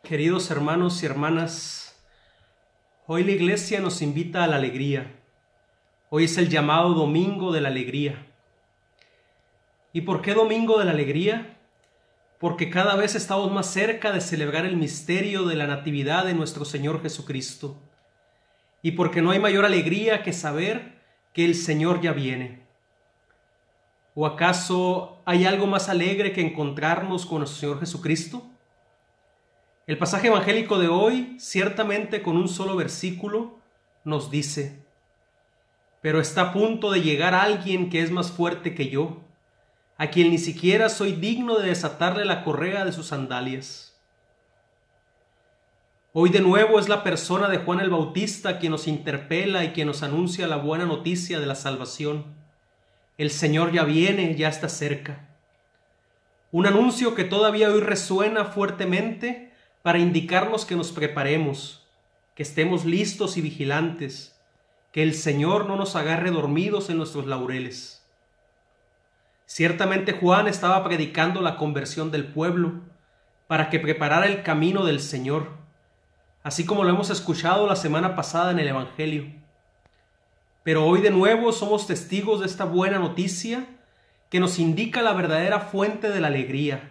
Queridos hermanos y hermanas, hoy la iglesia nos invita a la alegría. Hoy es el llamado Domingo de la Alegría. ¿Y por qué Domingo de la Alegría? Porque cada vez estamos más cerca de celebrar el misterio de la Natividad de nuestro Señor Jesucristo. Y porque no hay mayor alegría que saber que el Señor ya viene. ¿O acaso hay algo más alegre que encontrarnos con nuestro Señor Jesucristo? El pasaje evangélico de hoy, ciertamente con un solo versículo, nos dice: pero está a punto de llegar alguien que es más fuerte que yo, a quien ni siquiera soy digno de desatarle la correa de sus sandalias. Hoy de nuevo es la persona de Juan el Bautista quien nos interpela y quien nos anuncia la buena noticia de la salvación. El Señor ya viene, ya está cerca. Un anuncio que todavía hoy resuena fuertemente para indicarnos que nos preparemos, que estemos listos y vigilantes, que el Señor no nos agarre dormidos en nuestros laureles. Ciertamente Juan estaba predicando la conversión del pueblo para que preparara el camino del Señor, así como lo hemos escuchado la semana pasada en el Evangelio. Pero hoy de nuevo somos testigos de esta buena noticia que nos indica la verdadera fuente de la alegría.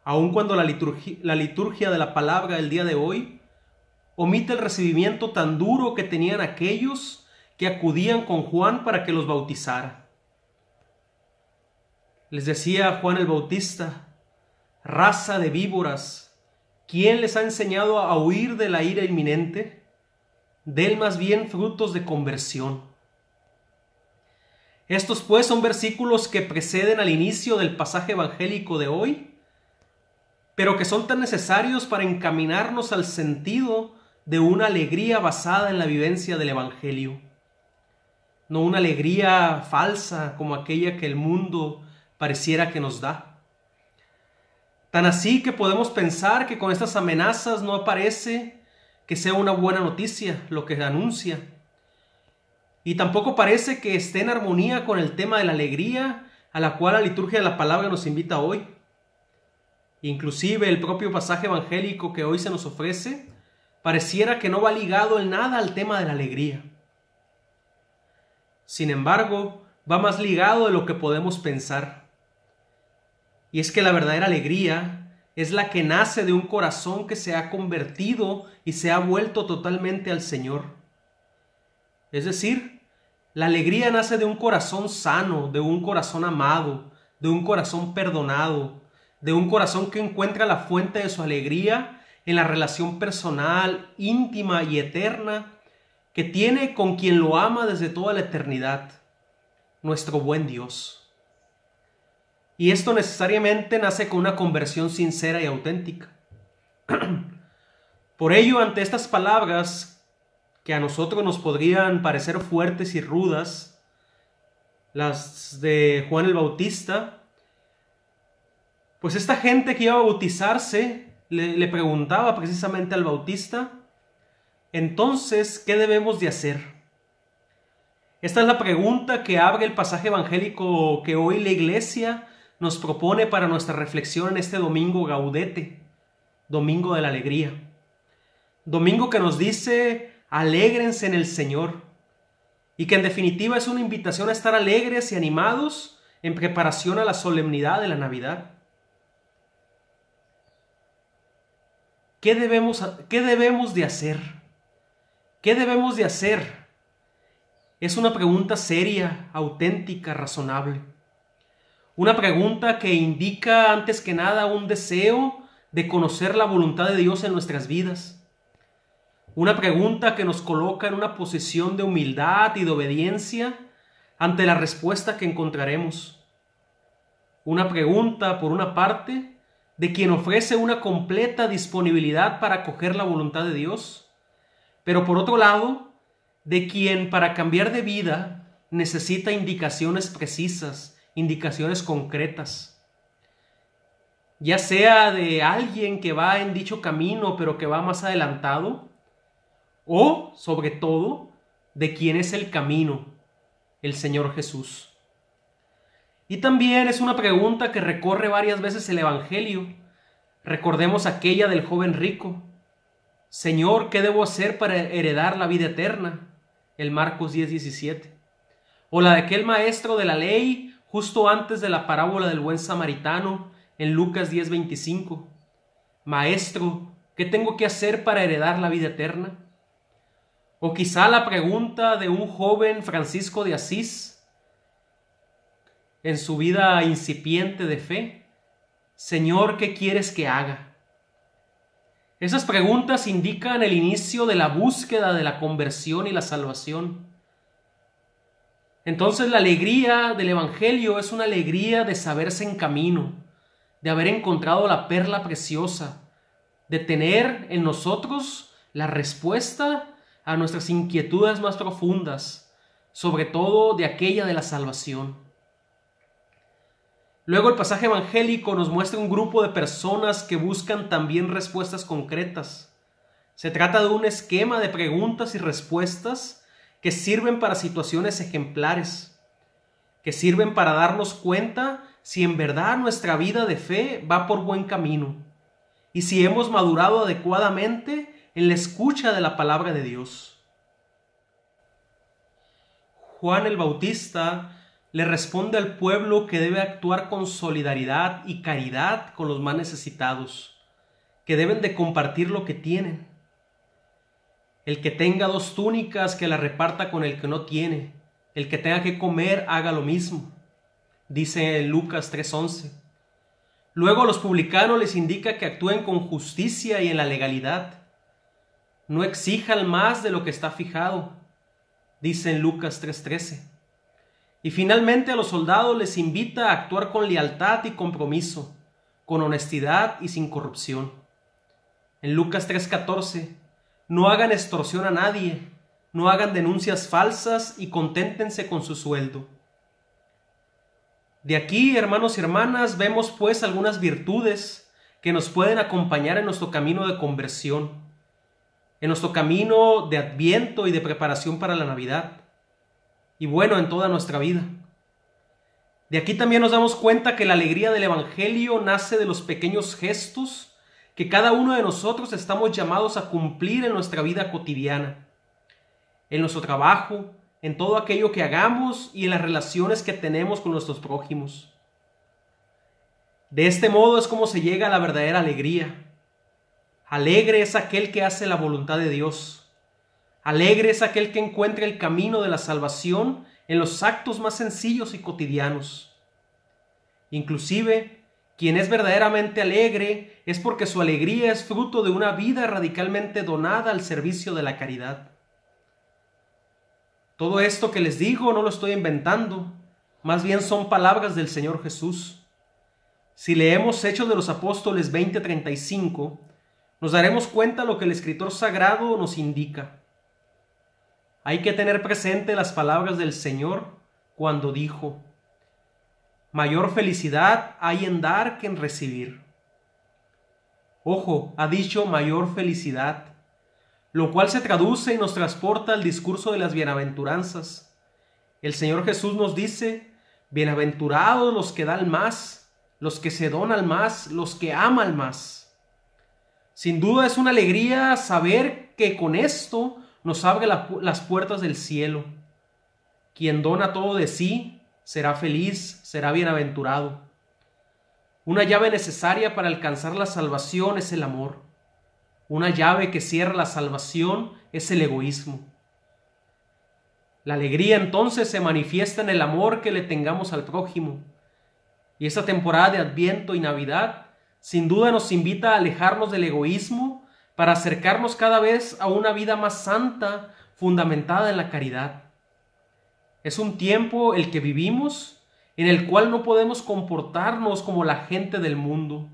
Aun cuando la liturgia de la palabra del día de hoy omite el recibimiento tan duro que tenían aquellos que acudían con Juan para que los bautizara. Les decía Juan el Bautista: raza de víboras, ¿quién les ha enseñado a huir de la ira inminente? Den más bien frutos de conversión. Estos pues son versículos que preceden al inicio del pasaje evangélico de hoy, pero que son tan necesarios para encaminarnos al sentido de una alegría basada en la vivencia del Evangelio. No una alegría falsa como aquella que el mundo pareciera que nos da. Tan así que podemos pensar que con estas amenazas no parece que sea una buena noticia lo que anuncia. Y tampoco parece que esté en armonía con el tema de la alegría a la cual la liturgia de la palabra nos invita hoy. Inclusive el propio pasaje evangélico que hoy se nos ofrece pareciera que no va ligado en nada al tema de la alegría. Sin embargo, va más ligado de lo que podemos pensar. Y es que la verdadera alegría es la que nace de un corazón que se ha convertido y se ha vuelto totalmente al Señor. Es decir, la alegría nace de un corazón sano, de un corazón amado, de un corazón perdonado, de un corazón que encuentra la fuente de su alegría en la relación personal, íntima y eterna que tiene con quien lo ama desde toda la eternidad, nuestro buen Dios. Y esto necesariamente nace con una conversión sincera y auténtica. Por ello, ante estas palabras que a nosotros nos podrían parecer fuertes y rudas, las de Juan el Bautista, pues esta gente que iba a bautizarse le preguntaba precisamente al Bautista: entonces, ¿qué debemos de hacer? Esta es la pregunta que abre el pasaje evangélico que hoy la Iglesia nos propone para nuestra reflexión en este domingo gaudete, Domingo de la Alegría. Domingo que nos dice: alégrense en el Señor, y que en definitiva es una invitación a estar alegres y animados en preparación a la solemnidad de la Navidad. ¿Qué debemos de hacer? ¿Qué debemos de hacer? Es una pregunta seria, auténtica, razonable. Una pregunta que indica antes que nada un deseo de conocer la voluntad de Dios en nuestras vidas. Una pregunta que nos coloca en una posición de humildad y de obediencia ante la respuesta que encontraremos. Una pregunta, por una parte, de quien ofrece una completa disponibilidad para acoger la voluntad de Dios, pero por otro lado, de quien para cambiar de vida necesita indicaciones precisas, indicaciones concretas, ya sea de alguien que va en dicho camino pero que va más adelantado, o sobre todo de quien es el camino, el Señor Jesús. Y también es una pregunta que recorre varias veces el Evangelio, Recordemos aquella del joven rico. Señor, ¿qué debo hacer para heredar la vida eterna? El Marcos 10:17. O la de aquel maestro de la ley justo antes de la parábola del buen samaritano en Lucas 10:25. Maestro, ¿qué tengo que hacer para heredar la vida eterna? O quizá la pregunta de un joven Francisco de Asís en su vida incipiente de fe. Señor, ¿qué quieres que haga? Esas preguntas indican el inicio de la búsqueda de la conversión y la salvación. Entonces la alegría del Evangelio es una alegría de saberse en camino, de haber encontrado la perla preciosa, de tener en nosotros la respuesta a nuestras inquietudes más profundas, sobre todo de aquella de la salvación. Luego el pasaje evangélico nos muestra un grupo de personas que buscan también respuestas concretas. Se trata de un esquema de preguntas y respuestas que sirven para situaciones ejemplares, que sirven para darnos cuenta si en verdad nuestra vida de fe va por buen camino y si hemos madurado adecuadamente en la escucha de la palabra de Dios. Juan el Bautista le responde al pueblo que debe actuar con solidaridad y caridad con los más necesitados, que deben de compartir lo que tienen. El que tenga 2 túnicas, que la reparta con el que no tiene. El que tenga que comer, haga lo mismo, dice en Lucas 3:11. Luego a los publicanos les indica que actúen con justicia y en la legalidad. No exijan más de lo que está fijado, dice en Lucas 3:13. Y finalmente a los soldados les invita a actuar con lealtad y compromiso, con honestidad y sin corrupción. En Lucas 3:14, no hagan extorsión a nadie, no hagan denuncias falsas y conténtense con su sueldo. De aquí, hermanos y hermanas, vemos pues algunas virtudes que nos pueden acompañar en nuestro camino de conversión, en nuestro camino de Adviento y de preparación para la Navidad. Y bueno, en toda nuestra vida. De aquí también nos damos cuenta que la alegría del Evangelio nace de los pequeños gestos que cada uno de nosotros estamos llamados a cumplir en nuestra vida cotidiana, en nuestro trabajo, en todo aquello que hagamos y en las relaciones que tenemos con nuestros prójimos. De este modo es como se llega a la verdadera alegría. Alegre es aquel que hace la voluntad de Dios. Alegre es aquel que encuentra el camino de la salvación en los actos más sencillos y cotidianos. Inclusive, quien es verdaderamente alegre es porque su alegría es fruto de una vida radicalmente donada al servicio de la caridad. Todo esto que les digo no lo estoy inventando, más bien son palabras del Señor Jesús. Si leemos Hechos de los Apóstoles 20:35, nos daremos cuenta lo que el escritor sagrado nos indica. Hay que tener presente las palabras del Señor cuando dijo: mayor felicidad hay en dar que en recibir. Ojo, ha dicho mayor felicidad, lo cual se traduce y nos transporta al discurso de las bienaventuranzas. El Señor Jesús nos dice: bienaventurados los que dan más, los que se donan más, los que aman más. Sin duda es una alegría saber que con esto nos abre las puertas del cielo. Quien dona todo de sí será feliz, será bienaventurado. Una llave necesaria para alcanzar la salvación es el amor. Una llave que cierra la salvación es el egoísmo. La alegría entonces se manifiesta en el amor que le tengamos al prójimo. Y esta temporada de Adviento y Navidad sin duda nos invita a alejarnos del egoísmo para acercarnos cada vez a una vida más santa, fundamentada en la caridad. Es un tiempo el que vivimos, en el cual no podemos comportarnos como la gente del mundo,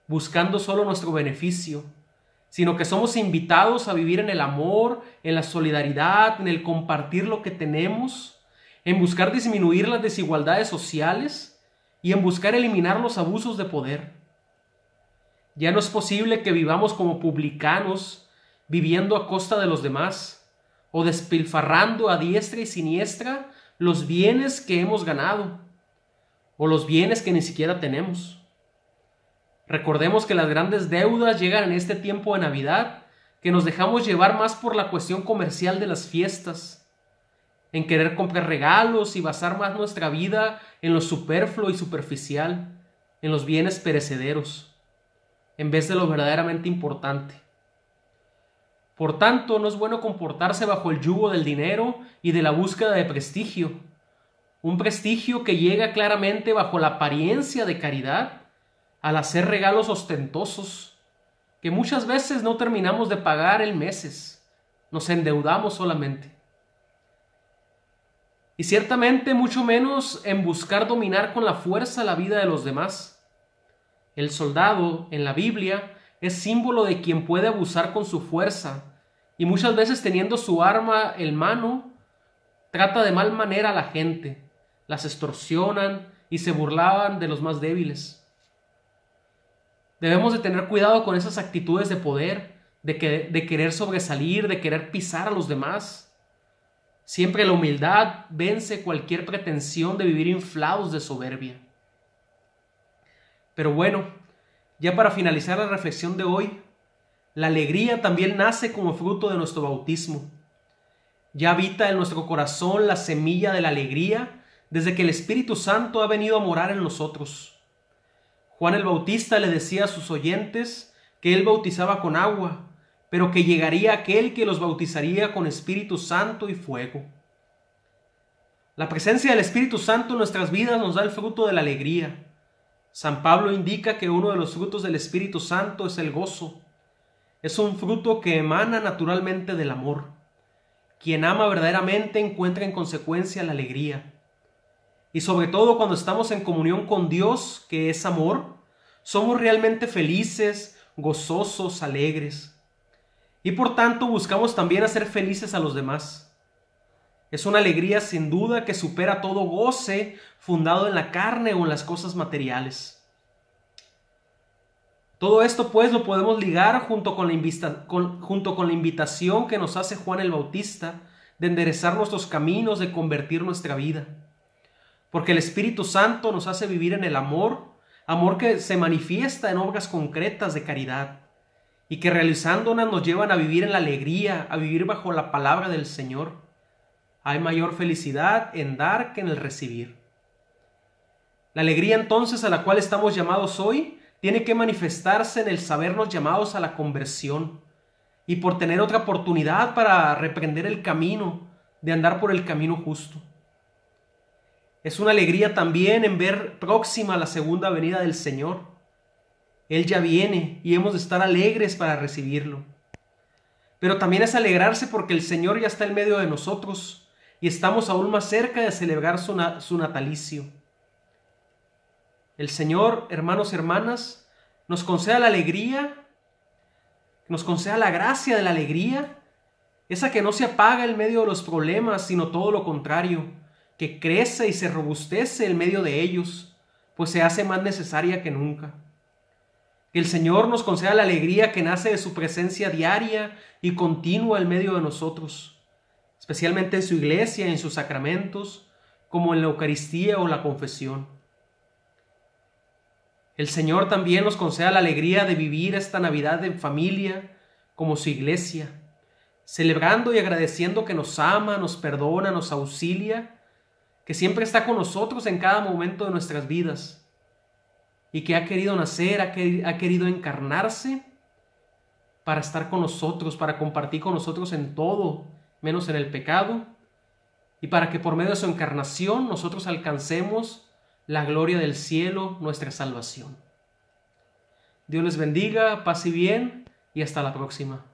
buscando solo nuestro beneficio, sino que somos invitados a vivir en el amor, en la solidaridad, en el compartir lo que tenemos, en buscar disminuir las desigualdades sociales y en buscar eliminar los abusos de poder. Ya no es posible que vivamos como publicanos, viviendo a costa de los demás, o despilfarrando a diestra y siniestra los bienes que hemos ganado, o los bienes que ni siquiera tenemos. Recordemos que las grandes deudas llegan en este tiempo de Navidad, que nos dejamos llevar más por la cuestión comercial de las fiestas, en querer comprar regalos y basar más nuestra vida en lo superfluo y superficial, en los bienes perecederos, en vez de lo verdaderamente importante. Por tanto, no es bueno comportarse bajo el yugo del dinero y de la búsqueda de prestigio, un prestigio que llega claramente bajo la apariencia de caridad al hacer regalos ostentosos, que muchas veces no terminamos de pagar en meses, nos endeudamos solamente. Y ciertamente mucho menos en buscar dominar con la fuerza la vida de los demás. El soldado, en la Biblia, es símbolo de quien puede abusar con su fuerza, y muchas veces teniendo su arma en mano, trata de mal manera a la gente, las extorsionan y se burlaban de los más débiles. Debemos de tener cuidado con esas actitudes de poder, de querer sobresalir, de querer pisar a los demás. Siempre la humildad vence cualquier pretensión de vivir inflados de soberbia. Pero bueno, ya para finalizar la reflexión de hoy, la alegría también nace como fruto de nuestro bautismo. Ya habita en nuestro corazón la semilla de la alegría desde que el Espíritu Santo ha venido a morar en nosotros. Juan el Bautista le decía a sus oyentes que él bautizaba con agua, pero que llegaría aquel que los bautizaría con Espíritu Santo y fuego. La presencia del Espíritu Santo en nuestras vidas nos da el fruto de la alegría. San Pablo indica que uno de los frutos del Espíritu Santo es el gozo. Es un fruto que emana naturalmente del amor. Quien ama verdaderamente encuentra en consecuencia la alegría. Y sobre todo cuando estamos en comunión con Dios, que es amor, somos realmente felices, gozosos, alegres. Y por tanto buscamos también hacer felices a los demás. Es una alegría sin duda que supera todo goce fundado en la carne o en las cosas materiales. Todo esto pues lo podemos ligar junto con la invitación que nos hace Juan el Bautista de enderezar nuestros caminos, de convertir nuestra vida. Porque el Espíritu Santo nos hace vivir en el amor que se manifiesta en obras concretas de caridad y que realizándolas nos llevan a vivir en la alegría, a vivir bajo la palabra del Señor. Hay mayor felicidad en dar que en el recibir. La alegría entonces a la cual estamos llamados hoy tiene que manifestarse en el sabernos llamados a la conversión y por tener otra oportunidad para reprender el camino, de andar por el camino justo. Es una alegría también en ver próxima la segunda venida del Señor. Él ya viene y hemos de estar alegres para recibirlo. Pero también es alegrarse porque el Señor ya está en medio de nosotros y estamos aún más cerca de celebrar su natalicio. El Señor, hermanos y hermanas, nos conceda la alegría, nos conceda la gracia de la alegría, esa que no se apaga en medio de los problemas, sino todo lo contrario, que crece y se robustece en medio de ellos, pues se hace más necesaria que nunca. Que el Señor nos conceda la alegría que nace de su presencia diaria y continua en medio de nosotros, especialmente en su iglesia, en sus sacramentos, como en la Eucaristía o la confesión. El Señor también nos conceda la alegría de vivir esta Navidad en familia, como su iglesia, celebrando y agradeciendo que nos ama, nos perdona, nos auxilia, que siempre está con nosotros en cada momento de nuestras vidas y que ha querido nacer, ha querido encarnarse para estar con nosotros, para compartir con nosotros en todo, menos en el pecado, y para que por medio de su encarnación nosotros alcancemos la gloria del cielo, nuestra salvación. Dios les bendiga, paz y bien, y hasta la próxima.